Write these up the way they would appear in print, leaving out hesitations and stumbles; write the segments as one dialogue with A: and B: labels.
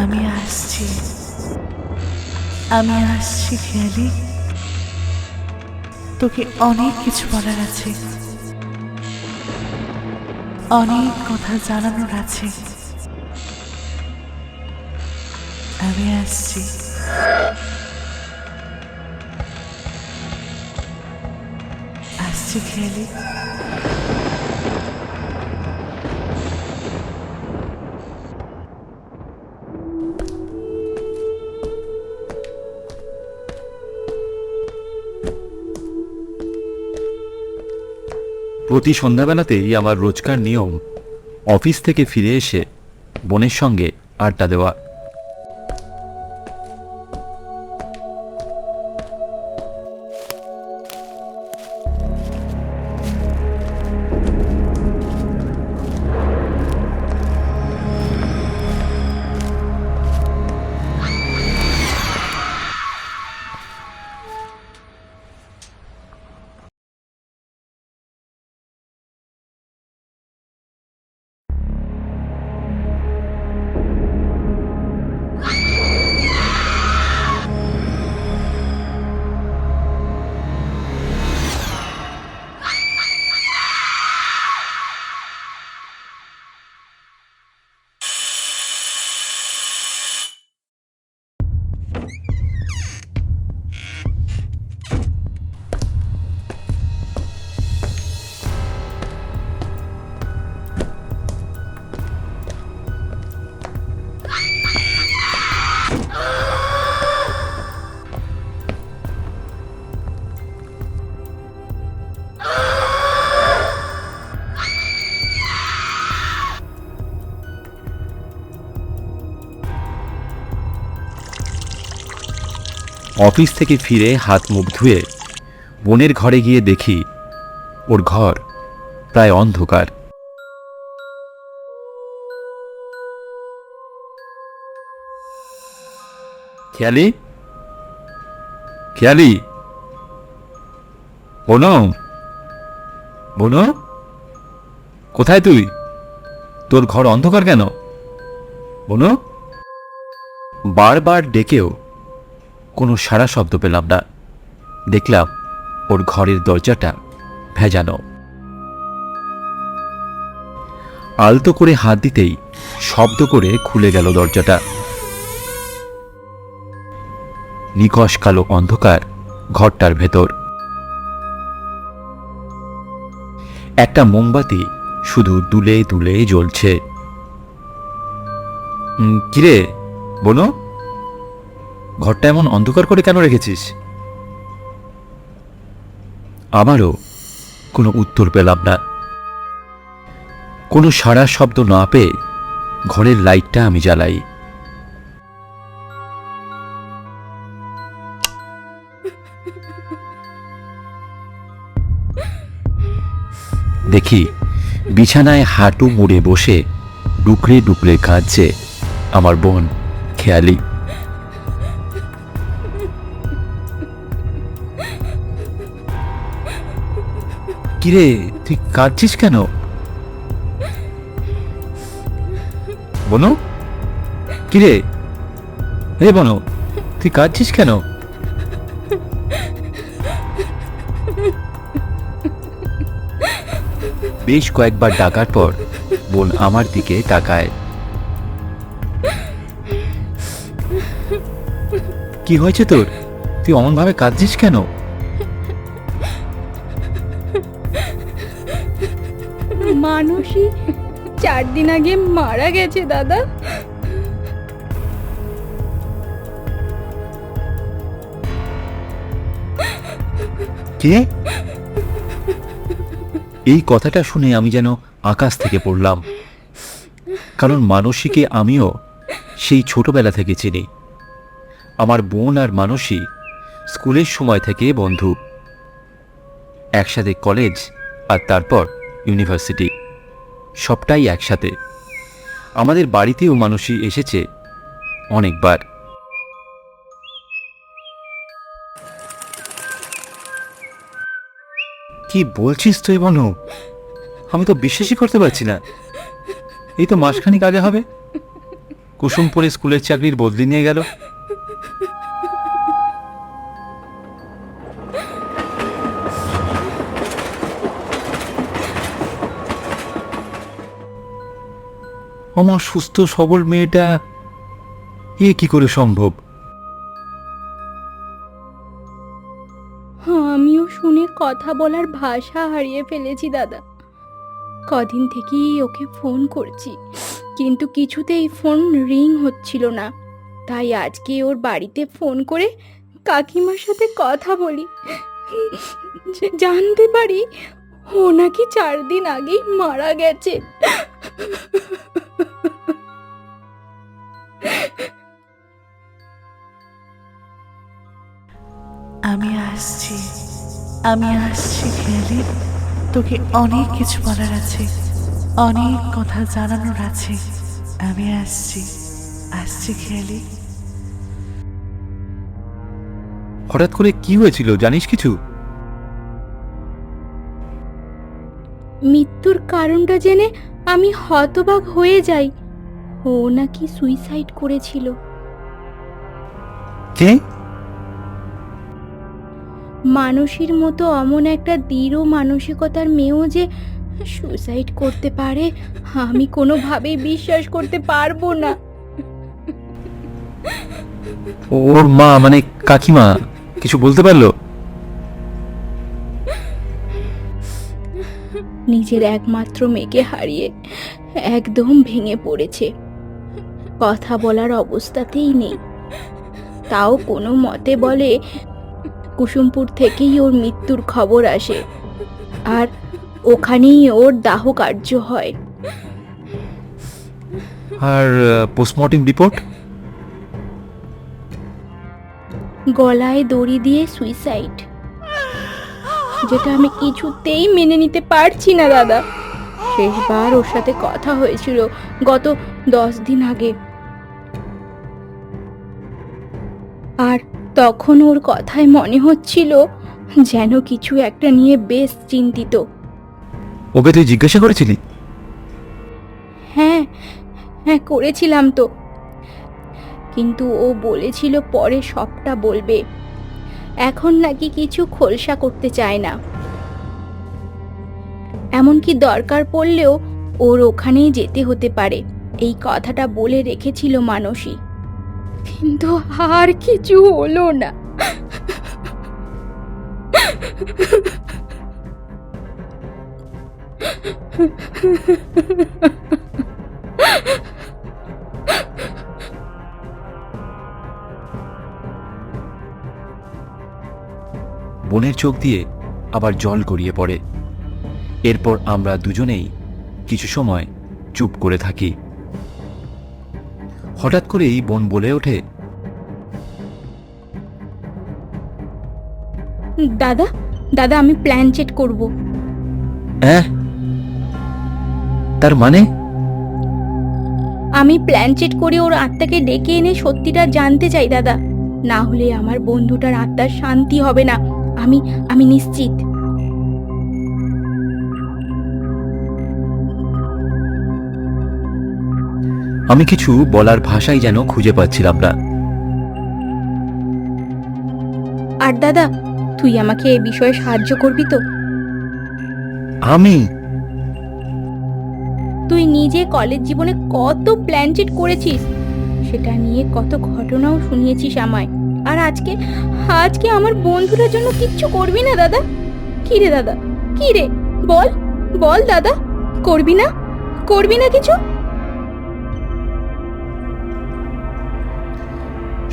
A: আমি আসছি, আমি আসছি খেয়ালি। তোকে অনেক কিছু বলার আছে, অনেক কথা জানানোর আছে। আমি আসছি। আসছি খেয়ালি।
B: প্রতি সন্ধ্যাবেলাতেই আমার রোজকার নিয়ম অফিস থেকে ফিরে এসে বোনের সঙ্গে আড্ডা দেওয়া। অফিস থেকে ফিরে হাত মুখ ধুয়ে বোনের ঘরে গিয়ে দেখি ওর ঘর প্রায় অন্ধকার। খেয়ালি, খেয়ালি, বোনো, বোনো, কোথায় তুই? তোর ঘর অন্ধকার কেন? বোনো। বারবার ডেকেও কোনো সাড়া শব্দ পেলাম না। দেখলাম ওর ঘরের দরজাটা ভেজানো। আলতো করে হাত দিতেই শব্দ করে খুলে গেল দরজাটা। নিকষ কালো অন্ধকার ঘরটার ভেতর। একটা মোমবাতি শুধু দুলে দুলে জ্বলছে। কিরে বোনো, ঘরটা এমন অন্ধকার করে কেন রেখেছিস? আমারও কোনো উত্তর পেলাম না। কোনো সাড়া শব্দ না পেয়ে ঘরের লাইটটা আমি জ্বালাই। দেখি বিছানায় হাঁটু মুড়ে বসে ডুকরে ডুকরে কাঁদছে আমার বোন খেয়ালি। কিরে তুই কাঁদছিস কেন? বনু, কিরে, হে বনু, তুই কাঁদছিস কেন? বেশ কয়েকবার ডাকার পর বোন আমার দিকে তাকায়। কি হয়েছে তোর? তুই অমন ভাবে কাঁদছিস কেন?
C: মানুষই 4 দিন আগে মারা গেছে দাদা।
B: কে? এই কথাটা শুনে আমি যেন আকাশ থেকে পড়লাম। কারণ মানসীকে আমিও সেই ছোটবেলা থেকে চিনি। আমার বোন আর মানসী স্কুলের সময় থেকে বন্ধু, একসাথে কলেজ আর তারপর ইউনিভার্সিটি, সবটাই একসাথে। আমাদের বাড়িতেও মানসী এসেছে অনেকবার। কি বলছিস তুই বনু? আমি তো বিশ্বাসই করতে পারছি না। এই তো মাসখানিক আগে হবে। কুসুমপুরে স্কুলের চাকরির বদলি নিয়ে গেল। আমার সুস্থ সবল মেয়েটা এ কি করে সম্ভব?
C: আমিও শুনে কথা বলার ভাষা হারিয়ে ফেলেছি দাদা। কদিন থেকেই ওকে ফোন করছি, কিন্তু কিছুতেই ফোন রিং হচ্ছিল না। তাই আজকে ওর বাড়িতে ফোন করে কাকিমার সাথে কথা বলি, জানতে পারি ও নাকি 4 দিন আগেই মারা গেছে।
A: আমি আসছি, আমি আসছি খেয়ালি। তোকে অনেক কিছু বলার আছে, অনেক কথা জানানোর আছে। আমি আসছি, আসছি খেয়ালি।
B: হঠাৎ করে কি হয়েছিল জানিস কিছু?
C: মৃত্যুর কারণটা জেনে আমি হতবাক হয়ে যাই। ও নাকি সুইসাইড করেছিল।
B: কে?
C: মানসীর মতো অমন একটা দৃঢ় মানসিকতার মেয়েও যে সুইসাইড করতে পারে, আমি কোনোভাবেই বিশ্বাস করতে পারবো না।
B: ওর মা মানে কাকিমা কিছু বলতে পারলো?
C: নিজের একমাত্র মেয়েকে হারিয়ে একদম ভেঙে পড়েছে, কথা বলার অবস্থাতেই নেই। তাও কোনো মতে বলে কুসুমপুর থেকেই ওর মৃত্যুর খবর আসে, আর ওখানেই ওর দাহ কার্য হয়।
B: আর পোস্টমর্টেম রিপোর্ট?
C: গলায় দড়ি দিয়ে সুইসাইড, যেটা আমি কিছুতেই মেনে নিতে পারছি না দাদা। শেষবার ওর সাথে কথা হয়েছিল গত 10 দিন আগে, আর তখন ওর কথায় মনে হচ্ছিল যেন কিছু একটা নিয়ে বেশ চিন্তিত।
B: ওকে তুই জিজ্ঞাসা করেছিলি?
C: হ্যাঁ হ্যাঁ, করেছিলাম তো, কিন্তু ও বলেছিল পরে সবটা বলবে। এখন নাকি কিছু খোলসা করতে চায় না, এমনকি দরকার পড়লেও ওর ওখানেই যেতে হতে পারে, এই কথাটা বলে রেখেছিল মানসী। কিন্তু আর কিছু হলো না।
B: বোনের চোখ দিয়ে আবার জল গড়িয়ে পড়ে। এরপর আমরা দুজনেই কিছু সময় চুপ করে থাকি। হঠাৎ করেই বোন বলে ওঠে,
C: দাদা দাদা, আমি প্ল্যান চেট করব।
B: হ্যাঁ? তার মানে?
C: আমি প্ল্যান চেট করে ওর আত্মাকে ডেকে এনে সত্যিটা জানতে চাই দাদা, না হলে আমার বন্ধুটার আত্মার শান্তি হবে না, আমি আমি নিশ্চিত।
B: আমি কিছু বলার ভাষাই যেন খুঁজে পাচ্ছিলাম না।
C: আর দাদা, তুই আমাকে এ বিষয়ে সাহায্য করবি তো?
B: আমি?
C: তুই নিজে কলেজ জীবনে কত প্ল্যান চেট করেছিস, সেটা নিয়ে কত ঘটনাও শুনিয়েছিস আমায়, আর আজকে আজকে আমার বন্ধুটার জন্য কিচ্ছু করবি না দাদা? কি রে দাদা, কি রে, বল বল দাদা, করবি না, করবি না কিছু?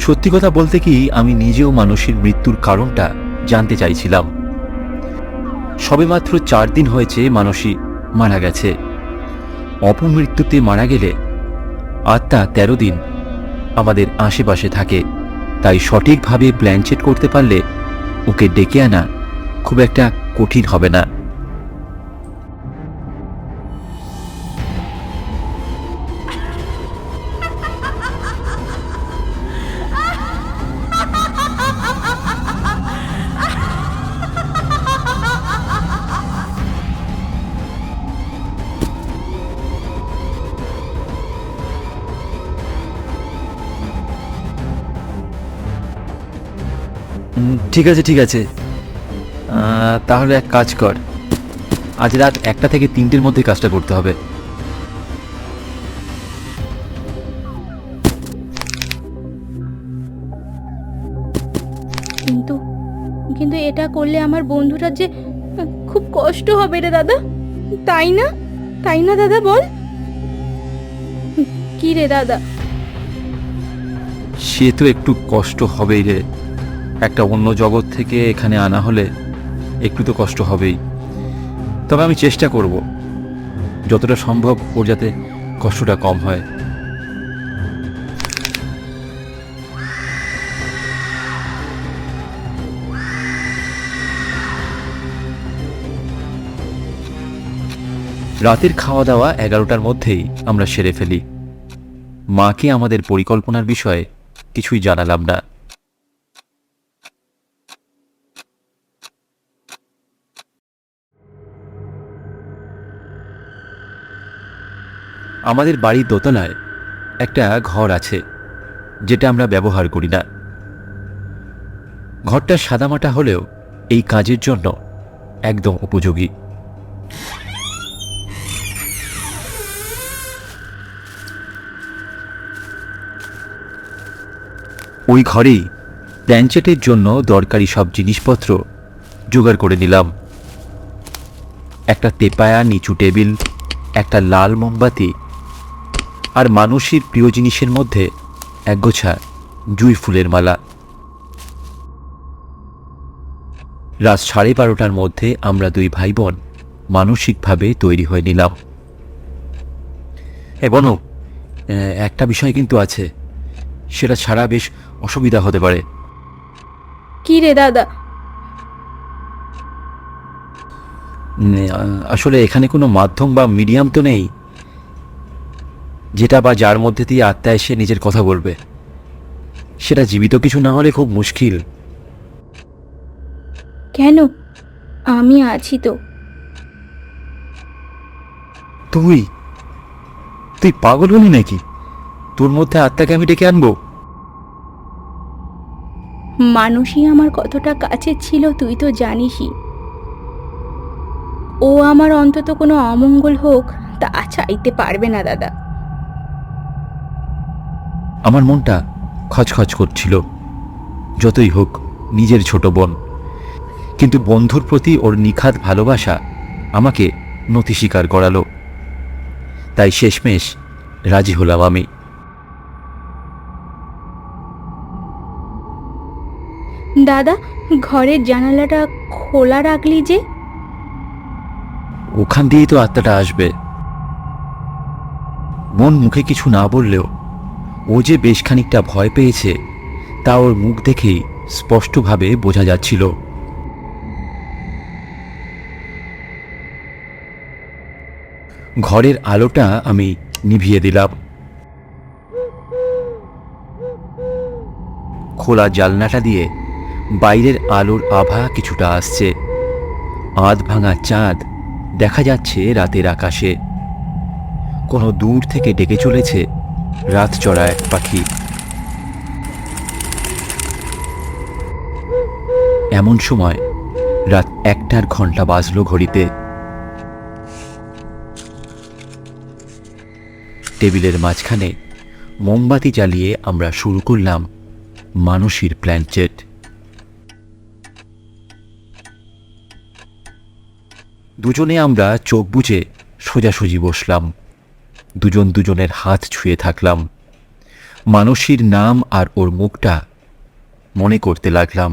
B: সত্যি কথা বলতে কি, আমি নিজেও মানসীর মৃত্যুর কারণটা জানতে চাইছিলাম। সবেমাত্র 4 দিন হয়েছে মানসী মারা গেছে। অপমৃত্যুতে মারা গেলে আত্মা 13 দিন আমাদের আশেপাশে থাকে, তাই সঠিকভাবে প্ল্যান চেট করতে পারলে ওকে ডেকে আনা খুব একটা কঠিন হবে না। ঠিক আছে ঠিক আছে, তাহলে এক কাজ কর, আজ রাত 1টা থেকে 3টের মধ্যে কাজটা করতে হবে।
C: কিন্তু কিন্তু এটা করলে আমার বন্ধুরা যে খুব কষ্ট হবে রে দাদা, তাই না? তাই না দাদা, বল। কি রে দাদা?
B: সে তো একটু কষ্ট হবেই রে, একটা অন্য জগৎ থেকে এখানে আনা হলে একটু তো কষ্ট হবেই। তবে আমি চেষ্টা করব যতটা সম্ভব ওর যাতে কষ্টটা কম হয়। রাতের খাওয়া দাওয়া 11টার মধ্যেই আমরা সেরে ফেলি। মাকে আমাদের পরিকল্পনার বিষয়ে কিছুই জানালাম না। আমাদের বাড়ির দোতলায় একটা ঘর আছে, যেটা আমরা ব্যবহার করি না। ঘরটা সাদামাটা হলেও এই কাজের জন্য একদম উপযোগী। ওই ঘরেই প্ল্যানচেটের জন্য দরকারি সব জিনিসপত্র জোগাড় করে নিলাম। একটা তেপায়া নিচু টেবিল, একটা লাল মোমবাতি, আর মানুষের প্রিয় জিনিসের মধ্যে একগোছা জুঁই ফুলের মালা। রাত 12:30টার মধ্যে আমরা 2 ভাই বোন মানসিকভাবে তৈরি হয়ে নিলাম। বনু, একটা বিষয় কিন্তু আছে, সেটা ছাড়া বেশ অসুবিধা হতে পারে।
C: কি রে দাদা?
B: আসলে এখানে কোনো মাধ্যম বা মিডিয়াম তো নেই, যেটা বা যার মধ্যে দিয়ে আত্মা এসে নিজের কথা বলবে। সেটা জীবিত কিছু না হলে খুব মুশকিল।
C: কেন? আমি আছি তো।
B: তুই তুই পাগল হলি নাকি? তোর মধ্যে আত্মাকে আমি ডেকে আনবো?
C: মানুষই আমার কতটা কাছে ছিল তুই তো জানিসই। ও আমার অন্তত কোনো অমঙ্গল হোক তা চাইতে পারবে না দাদা।
B: আমার মনটা খচখচ করছিল। যতই হোক নিজের ছোট বোন, কিন্তু বন্ধুর প্রতি ওর নিখাদ ভালোবাসা আমাকে নতি স্বীকার করালো। তাই শেষমেশ রাজি হলাম আমি।
C: দাদা, ঘরের জানালাটা খোলা রাখলি যে?
B: ওখান দিয়েই তো আত্মাটা আসবে। মন মুখে কিছু না বললেও ও যে বেশ খানিকটা ভয় পেয়েছে তা ওর মুখ দেখেই স্পষ্টভাবে বোঝা যাচ্ছিল। ঘরের আলোটা আমি নিভিয়ে দিলাম। খোলা জানলাটা দিয়ে বাইরের আলোর আভা কিছুটা আসছে। আধ ভাঙা চাঁদ দেখা যাচ্ছে রাতের আকাশে। কোনো দূর থেকে ডেকে চলেছে রাত চড়া এক পাখি। এমন সময় রাত 1টার ঘন্টা বাজলো ঘড়িতে। টেবিলের মাঝখানে মোমবাতি জ্বালিয়ে আমরা শুরু করলাম মানসীর প্ল্যানচেট। দুজনে আমরা চোখ বুজে সোজাসুজি বসলাম। দুজন দুজনের হাত ছুঁয়ে থাকলাম। মানসীর নাম আর ওর মুখটা মনে করতে লাগলাম।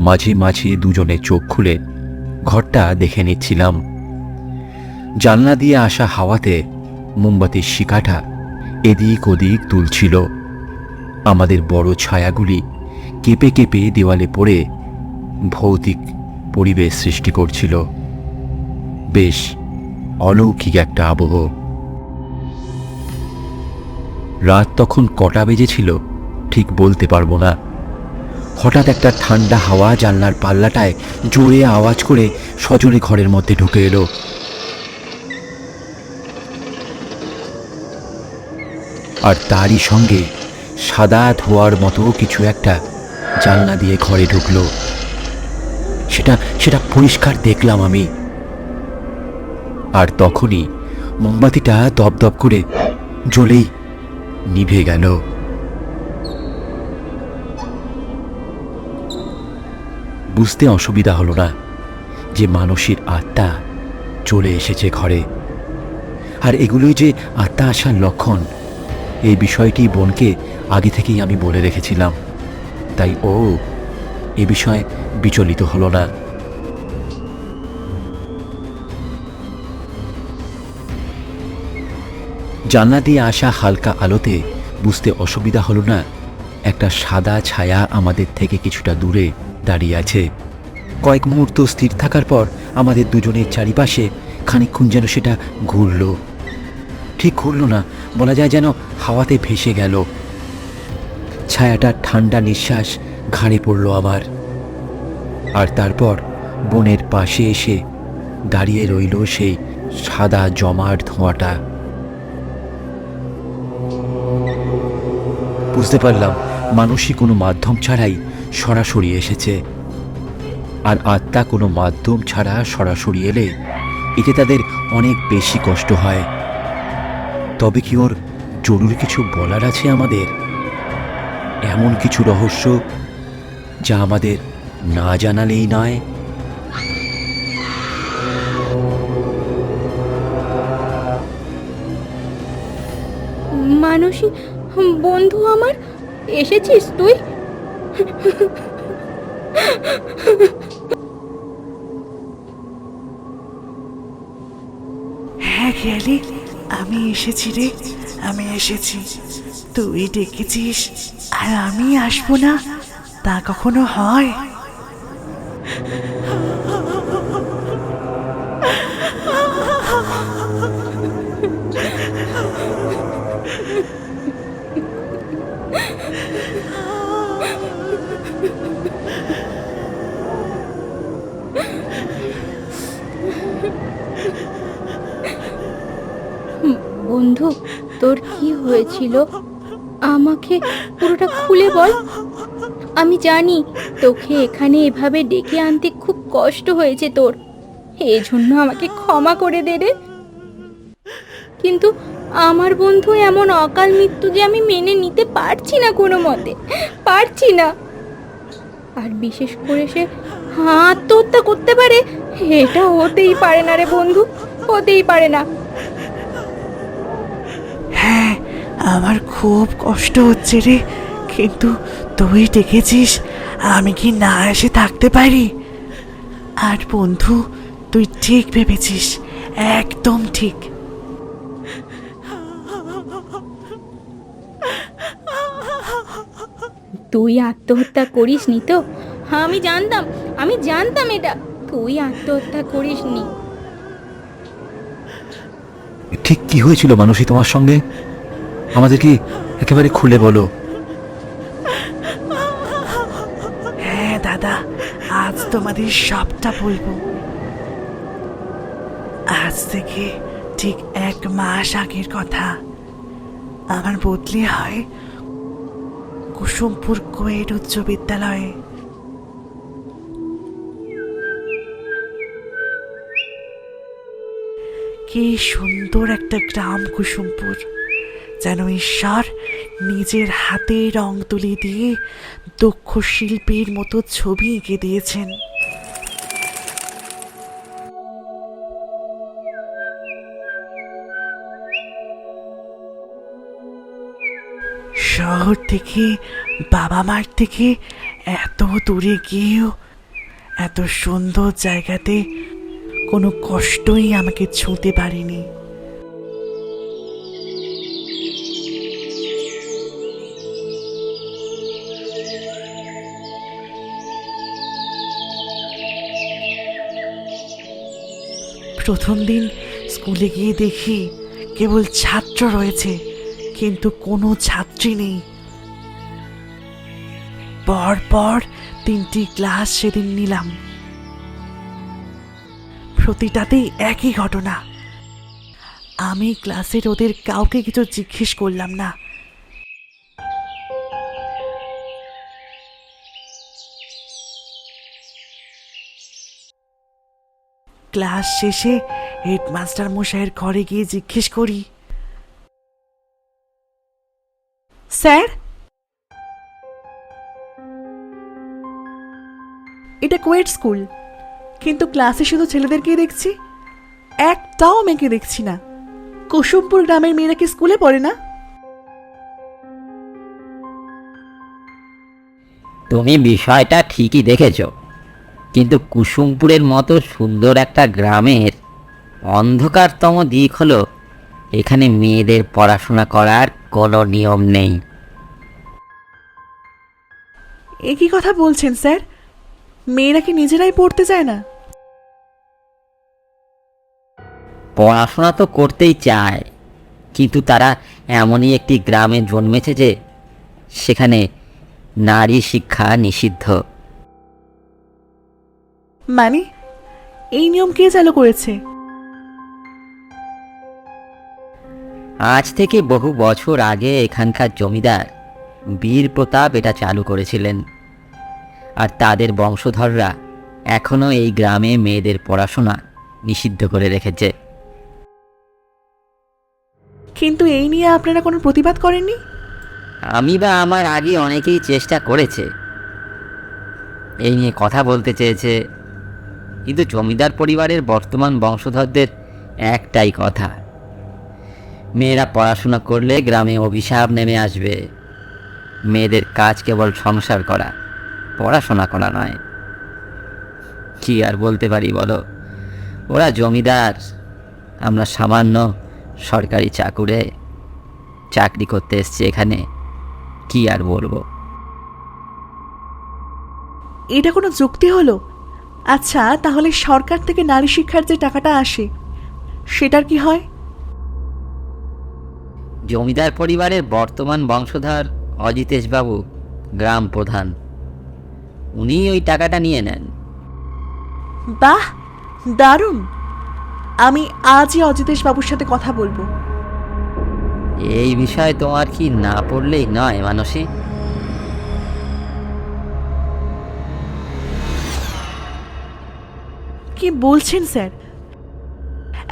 B: মাঝে মাঝে দুজনে চোখ খুলে ঘরটা দেখে নিচ্ছিলাম। জানলা দিয়ে আসা হাওয়াতে মোমবাতির শিখাটা এদিক ওদিক দুলছিল। আমাদের বড় ছায়াগুলি কেঁপে কেঁপে দেওয়ালে পড়ে ভৌতিক পরিবেশ সৃষ্টি করছিল। বেশ অলৌকিক একটা আবহ। রাত তখন কটা বেজেছিল ঠিক বলতে পারবো না। হঠাৎ একটা ঠান্ডা হাওয়া জানলার পাল্লাটায় জোরে আওয়াজ করে সজোরে ঘরের মধ্যে ঢুকে এলো। আর তারই সঙ্গে সাদা ধোয়ার মতো কিছু একটা জানলা দিয়ে ঘরে ঢুকলো। সেটা সেটা পরিষ্কার দেখলাম আমি। আর তখনই মোমবাতিটা দপদপ করে জ্বলেই নিভে গেল। বুঝতে অসুবিধা হলো না যে মানসীর আত্মা চলে এসেছে ঘরে। আর এগুলোই যে আত্মা আসার লক্ষণ, এই বিষয়টি বোনকে আগে থেকেই আমি বলে রেখেছিলাম, তাই ও এ বিষয়ে বিচলিত হলো না। জানলা দিয়ে আসা হালকা আলোতে বুঝতে অসুবিধা হলো না একটা সাদা ছায়া আমাদের থেকে কিছুটা দূরে দাঁড়িয়ে আছে। কয়েক মুহূর্ত স্থির থাকার পর আমাদের দুজনের চারিপাশে খানিকক্ষণ যেন সেটা ঘুরল। ঠিক ঘুরল না, বলা যায় যেন হাওয়াতে ভেসে গেল। ছায়াটার ঠান্ডা নিঃশ্বাস ঘাড়ে পড়ল আমার। আর তারপর বোনের পাশে এসে দাঁড়িয়ে রইল সেই সাদা জমাট ধোঁয়াটা। বুঝতে পারলাম মানসী কোনো মাধ্যম ছাড়াই সরাসরি এসেছে। আর আত্মা কোনো মাধ্যম ছাড়া সরাসরি এলে এতে তাদের অনেক বেশি কষ্ট হয়। তবে কি ওর জরুরি কিছু বলার আছে আমাদের? এমন কিছু রহস্য যা আমাদের না জানালেই নয়।
C: মানসী, বন্ধু আমার, এসেছিস তুই?
A: হ্যাঁ খেয়ালি, আমি এসেছি রে, আমি এসেছি। তুই ডেকেছিস আর আমি আসবো না, তা কখনো হয়?
C: বন্ধু, তোর কি হয়েছিল? আমাকে পুরোটা খুলে বল। আমি জানি তোকে এখানে এভাবে ডেকে আনতে খুব কষ্ট হয়েছে তোর, এই জন্য আমাকে ক্ষমা করে দে রে। কিন্তু আমার বন্ধু এমন অকাল মৃত্যু যে আমি মেনে নিতে পারছি না, কোনো মতে পারছি না। আর বিশেষ করে সে আত্মহত্যা করতে পারে, এটা হতেই পারে না রে বন্ধু, হতেই পারে না।
A: হ্যাঁ, আমার খুব কষ্ট হচ্ছে রে, কিন্তু তুই ডেকেছিস, আমি কি না এসে থাকতে পারি? আর বন্ধু, তুই ঠিক ভেবেছিস, একদম ঠিক।
C: তুই আত্মহত্যা করিসনি তো? আমি জানতাম, আমি জানতাম এটা, তুই আত্মহত্যা করিসনি।
B: ঠিক কি হয়েছিল মানসী তোমার সঙ্গে? আমাদের কি একেবারে খুলে বলো।
A: হ্যাঁ দাদা, আজ তোমাদের সবটা বলবো। আজ থেকে ঠিক 1 মাস আগের কথা। আমার বদলি হয় কুসুমপুর কোয়েট উচ্চ বিদ্যালয়ে। কি সুন্দর একটা গ্রাম কুসুমপুর, যেন ঈশ্বর নিজের হাতে রং তুলি দিয়ে দক্ষ শিল্পীর মতো ছবি এঁকে দিয়েছেন। শহর থেকে, বাবা মার থেকে এত দূরে গিয়েও এত সুন্দর জায়গাতে কোনো কষ্টই আমাকে ছুঁতে পারেনি। প্রথম দিন স্কুলে গিয়ে দেখি কেবল ছাত্র রয়েছে, কিন্তু কোনো ছাত্রী নেই। পরপর 3টি ক্লাস সেদিন নিলাম, প্রতিটাতেই একই ঘটনা। আমি ক্লাসের ওদের কাউকে কিছু জিজ্ঞেস করলাম না। ক্লাস শেষে হেডমাস্টার মশাইয়ের ঘরে গিয়ে জিজ্ঞেস করি, স্যার, এটা কোয়েট স্কুল, কিন্তু ক্লাসে শুধু ছেলেদেরকেই দেখছি, একটাও মেয়েকে দেখছি না। কুসুমপুর গ্রামের মেয়েরা কি স্কুলে পড়ে না?
D: তুমি বিষয়টা ঠিকই দেখেছ, কিন্তু কুসুমপুরের মতো সুন্দর একটা গ্রামের অন্ধকারতম দিক হলো এখানে মেয়েদের পড়াশোনা করার কোনো নিয়ম নেই।
A: এ কি কথা বলছেন স্যার? মেয়েরা কি নিজেরাই পড়তে চায় না?
D: পড়াশোনা তো করতেই চায়, কিন্তু তারা এমনই একটি গ্রামে জন্মেছে যে সেখানে নারী শিক্ষা নিষিদ্ধ।
A: মানে এই নিয়ম কে চালু করেছে?
D: আজ থেকে বহু বছর আগে এখানকার জমিদার বীর প্রতাপ এটা চালু করেছিলেন, আর তাদের বংশধররা এখনো এই গ্রামে মেয়েদের পড়াশোনা নিষিদ্ধ করে রেখেছে।
A: কিন্তু এই নিয়ে আপনারা কোনো প্রতিবাদ করেননি?
D: আমি বা আমার আগে অনেকেই চেষ্টা করেছে, এই নিয়ে কথা বলতে চেয়েছে, কিন্তু জমিদার পরিবারের বর্তমান বংশধরদের একটাই কথা, মেয়েরা পড়াশোনা করলে গ্রামে অভিশাপ নেমে আসবে। মেয়েদের কাজ কেবল সংসার করা, পড়াশোনা করা নয়। কি আর বলতে পারি বলো, ওরা জমিদার, আমরা সামান্য সরকারি চাকরি করতে এসছি এখানে, কি আর বলবো।
A: এটা কোনো যুক্তি হলো? আচ্ছা, তাহলে সরকার থেকে নারী শিক্ষার যে টাকাটা আসে সেটার কি হয়?
D: জমিদার পরিবারের বর্তমান বংশধর অজিতেশ বাবু গ্রাম প্রধান, উনি ওই টাকাটা নিয়ে নেন।
A: বাহ, দারুণ! আমি আজই অজিতেশ বাবুর সাথে কথা বলবো।
D: এই বিষয়ে তোমার কি না পড়লেই নয় মানসী?
A: কি বলছেন স্যার?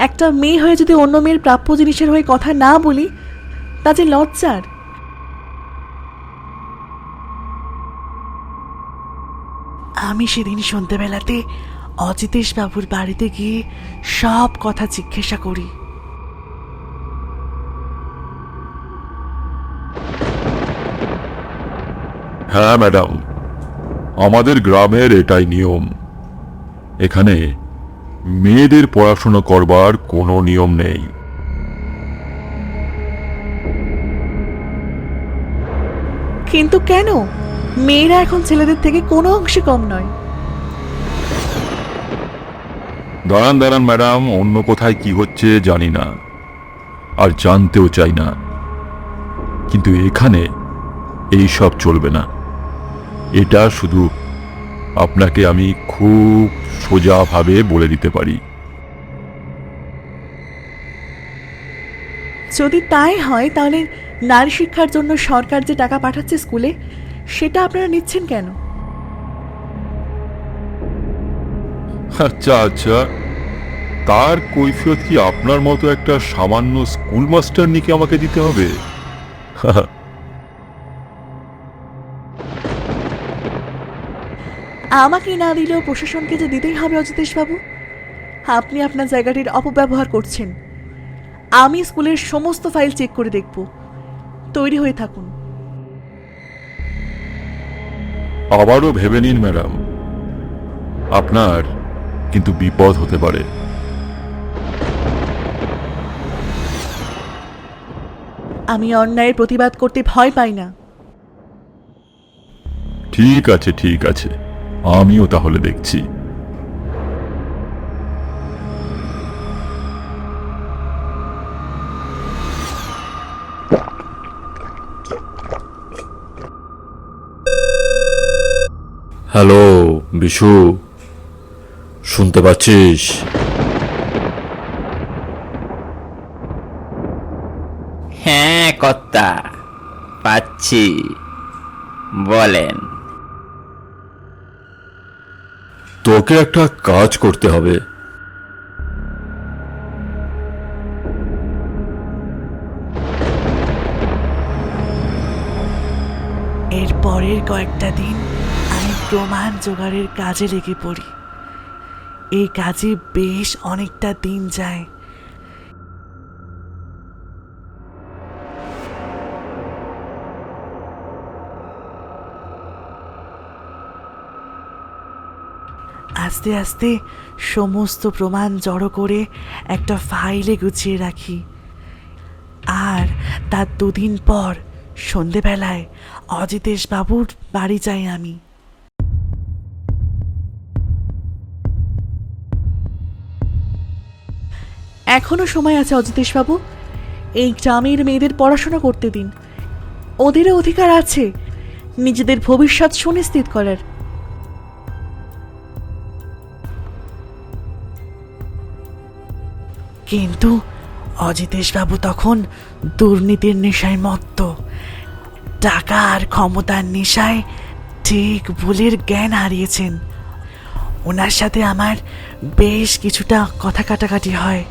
A: একটা মেয়ে হয়ে যদি অন্য মেয়ের প্রাপ্য জিনিসের হয়ে কথা না বলি, তা যে লজ্জার। আমি সেদিন সন্ধ্যেবেলাতে অজিতেশ বাবুর বাড়িতে গিয়ে সব কথা জিজ্ঞাসা করি।
E: হ্যাঁ ম্যাডাম, আমাদের গ্রামের এটাই নিয়ম। এখানে মেয়েদের পড়াশোনা করবার কোনো নিয়ম নেই।
A: কিন্তু কেন? মেয়েরা এখন ছেলেদের থেকে কোনো অংশে কম নয়।
E: দাঁড়ান দাঁড়ান ম্যাডাম, অন্য কোথায় কি হচ্ছে জানি না, আর জানতেও চাই না, কিন্তু এখানে এই সব চলবে না। এটা শুধু আপনাকে আমি খুব সোজাভাবে বলে দিতে পারি।
A: যদি তাই হয়, তাহলে নারী শিক্ষার জন্য সরকার যে টাকা পাঠাচ্ছে স্কুলে, সেটা আপনারা নিচ্ছেন কেন?
E: আচ্ছা আচ্ছা, তার কৈফিয়ত কি আপনার মতো একটা সামান্য স্কুল মাস্টার নিকে আমাকে দিতে হবে?
A: আমাকে না দিলেও প্রশাসনকে যে দিতেই হবে অজিতেশ বাবু। আপনি আপনার জায়গাটির অপব্যবহার করছেন। আমি স্কুলের সমস্ত ফাইল চেক করে দেখব। তৈরি হয়ে থাকুন।
E: আবারও ভেবে নিন ম্যাডাম, আপনার কিন্তু বিপদ হতে পারে।
A: আমি অন্যায়ের প্রতিবাদ করতে ভয় পাই না।
E: ঠিক আছে ঠিক আছে, আমিও তাহলে দেখছি। হ্যালো বিশু, শুনতে পাচ্ছিস?
D: হ্যাঁ কর্তা, পাচ্ছি, বলেন।
E: তোকে একটা কাজ করতে হবে।
A: এর পরের কয়েকটা দিন আমি প্রমাণ জোগাড়ের কাজে লেগে পড়ি। এই কাজে বেশ অনেকটা দিন যায়। আস্তে আস্তে সমস্ত প্রমাণ জড়ো করে একটা ফাইলে গুছিয়ে রাখি। আর তার 2 দিন পর সন্ধেবেলায় অজিতেশ বাবুর বাড়ি যাই আমি। এখনো সময় আছে অজিতেশ বাবু, এই গ্রামের মেয়েদের পড়াশোনা করতে দিন। ওদেরও অধিকার আছে নিজেদের ভবিষ্যৎ সুনিশ্চিত করার। কিন্তু অজিতেশ বাবু তখন দুর্নীতির নেশায় মত্ত। টাকা আর ক্ষমতার নেশায় ঠিক ভুলের জ্ঞান হারিয়েছেন। ওনার সাথে আমার বেশ কিছুটা কথা কাটাকাটি হয়,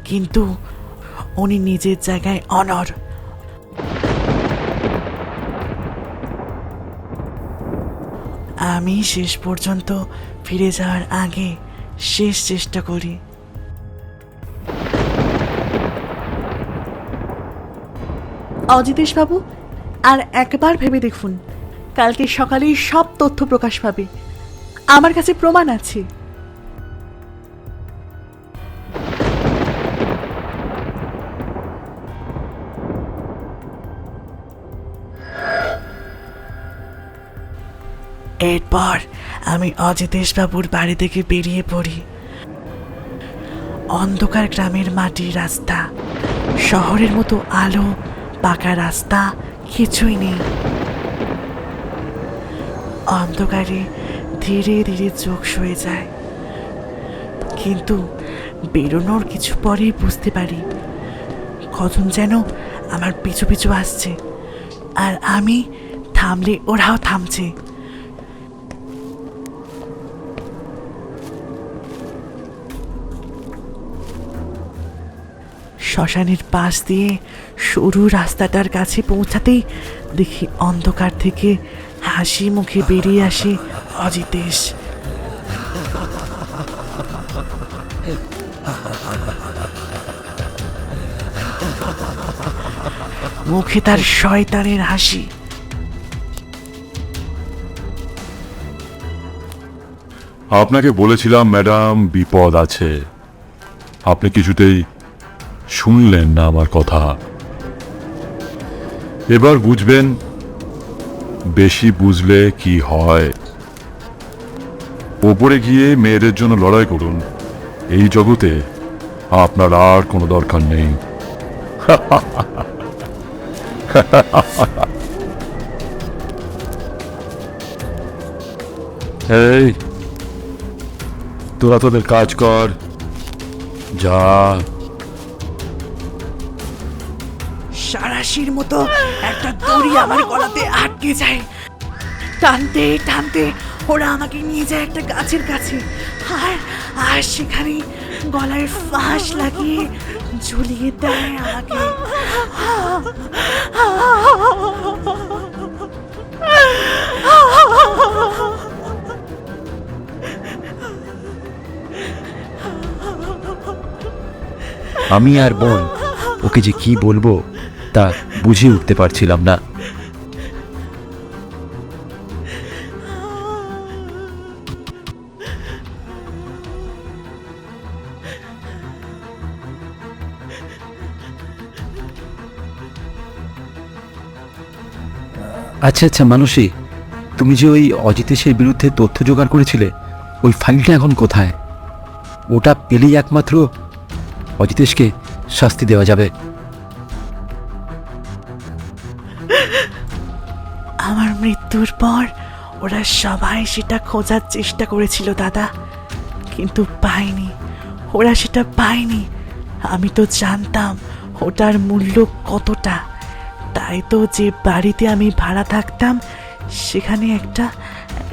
A: কিন্তু উনি নিজের জায়গায় অনড়। আমি শেষ পর্যন্ত ফিরে যাওয়ার আগে শেষ চেষ্টা করি। অজিতেশ বাবু, আর একবার ভেবে দেখুন, কালকে সকালেই সব তথ্য প্রকাশ পাবে। আমার কাছে প্রমাণ আছে। এরপর আমি অজিতেশ বাবুর বাড়ি থেকে বেরিয়ে পড়ি। অন্ধকার গ্রামের মাটির রাস্তা, শহরের মতো আলো পাকা রাস্তা কিছুই নেই। অন্ধকারে ধীরে ধীরে চোখ সয়ে যায়, কিন্তু বেরোনোর কিছু পরেই বুঝতে পারি কজন যেন আমার পিছু পিছু আসছে, আর আমি থামলে ওরাও থামছে। শ্মশানের পাশ দিয়ে সরু রাস্তাটার কাছে পৌঁছাতেই দেখি অন্ধকার থেকে হাসি মুখে বেরিয়ে আসে অজিতেশ। মুখে তার শয়তানের হাসি।
E: আপনাকে বলেছিলাম ম্যাডাম, বিপদ আছে। আপনি কিছুতেই শুনলেন না আমার কথা। এবার বুঝবেন বেশি বুঝলে কি হয়। ওপরে গিয়ে মেয়েদের জন্য লড়াই করুন। এই জগতে আপনার আর কোনো দরকার নেই। এই, তোরা তোদের কাজ কর, যা।
A: সারাশির মতো একটা দড়ি আমার গলাতে আটকে যায়। টানতে টানতে ওরা আমাকে নিয়ে যায় একটা গাছের কাছে, আর আর সেখানে গলায় ফাঁস লাগিয়ে ঝুলিয়ে দেয় আমাকে।
B: আমি আর বোন ওকে যে কি বলবো তা বুঝে উঠতে পারছিলাম না। আচ্ছা আচ্ছা মানসী, তুমি যে ওই অজিতেশের বিরুদ্ধে তথ্য জোগাড় করেছিলে, ওই ফাইলটা এখন কোথায়? ওটা পেলেই একমাত্র অজিতেশকে শাস্তি দেওয়া যাবে।
A: আমার মৃত্যুর পর ওরা সবাই সেটা খোঁজার চেষ্টা করেছিল দাদা, কিন্তু পায়নি। ওরা সেটা পায়নি। আমি তো জানতাম ওটার মূল্য কতটা, তাই তো যে বাড়িতে আমি ভাড়া থাকতাম সেখানে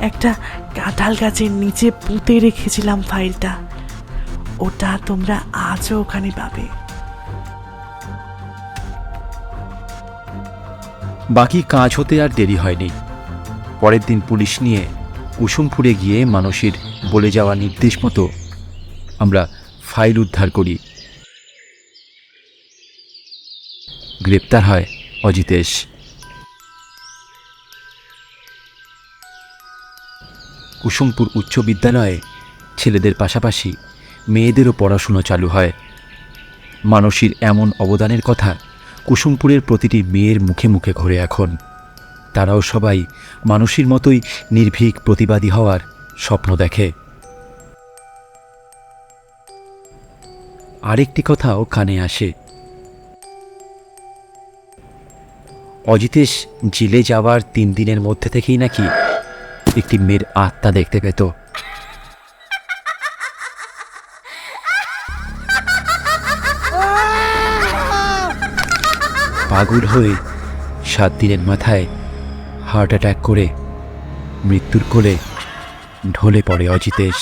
A: একটা কাঁঠাল গাছের নিচে পুঁতে রেখেছিলাম ফাইলটা। ওটা তোমরা আজও ওখানে পাবে।
B: বাকি কাজ হতে আর দেরি হয়নি। পরের দিন পুলিশ নিয়ে কুসুমপুরে গিয়ে মানসীর বলে যাওয়া নির্দেশ মতো আমরা ফাইল উদ্ধার করি। গ্রেপ্তার হয় অজিতেশ। কুসুমপুর উচ্চ বিদ্যালয়ে ছেলেদের পাশাপাশি মেয়েদেরও পড়াশুনো চালু হয়। মানসীর এমন অবদানের কথা কুসুমপুরের প্রতিটি মেয়ের মুখে মুখে ঘোরে এখন। তারাও সবাই মানসীর মতোই নির্ভীক প্রতিবাদী হওয়ার স্বপ্ন দেখে। আরেকটি কথাও কানে আসে। অজিতেশ জেলে যাওয়ার 3 দিনের মধ্যে থেকেই নাকি একটি মেয়ের আত্মা দেখতে পেত। পাগল হয়ে 7 দিনের মাথায় হার্ট অ্যাটাক করে মৃত্যুর কোলে ঢলে পড়ে অজিতেশ।